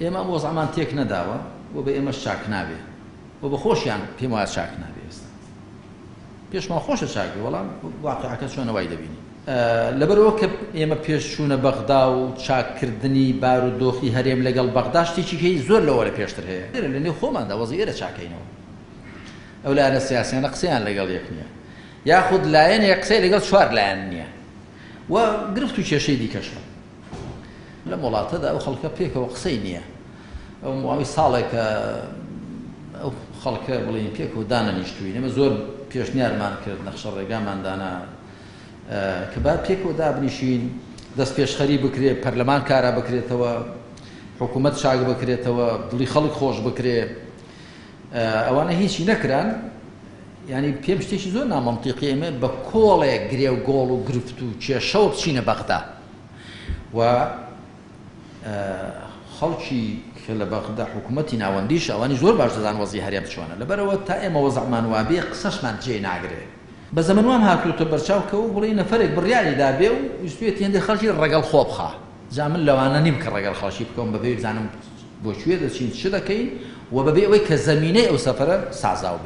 ئێمە وەزعمان تێک نەداوە و بە ئێمە چاک نابێ و بە خۆشیان پێم وایە چاک نابێ ئێستا پێشمان خۆشە چاک بێ وەڵام واقعەکە چۆنەوەی دەبینی لەبەرەوە کە ئێمە پێشچوونە بەغدا و چاککردنی بارودۆخی هەرێم لەگەڵ بەغدا شتێکی کەی زۆر لەوە لە پێشتر هەیە لە نێو خۆماندا وەزی ئێرە چاکەینەوە ئەو لایەنە سیاسیانە قسەیان لەگەڵ یەک نییە یاخود لایەنێک قسەی لەگەڵ چوار لایەن نییە و گرفت و کێشەی دیکەشە لە وڵاتەدا ئەو خەڵکە پێکەوە قسەی نییە ئەو ماوەی ساڵێکە ئەو خەڵکە بڵێن پێکەوە دانەنیشتووی ئێمە زۆر پێشنیارمان کرد نەخشە ڕێگاماندانا کە با پێکەوە دابنیشین دەست پێشخەری بکرێت پەرلەمان کارا بکرێتەوە حکوومەت چاک بکرێتەوە دڵی خەڵک خۆش بکرێ ئەوانە هیچی نەکران ینی پێم شتێکی زۆر نامەنتیقی ئێمە بە کۆڵێک گرێ و گۆڵ و گرفت و کێشەوە بچینە بەغدا و خەڵکی کە لە بەغدا حکوومەتی ناوەندیش ئەوانی زۆر باش دەزان وەزی هەرێم بچوانە لەبەرەوە تا ئێمە وەزعمان وابێ قسەشمان جێ ناگرێ بە زەمەنوام هاتووتە بەرچاو کە و بڵێ نەفەرێک بڕیاری دابێ و ویستوێت هێندەی خەڵکی ڕەگەڵ خۆ بخا جا من لەوانە نیم کە ڕەگەڵ خەڵکی بکەم بەبێ بزانم بۆ کوێ دەچین چ دەکەین و بەبێ ئەوەی کە زەمینەی ئەو سەفەرە سازاو بێ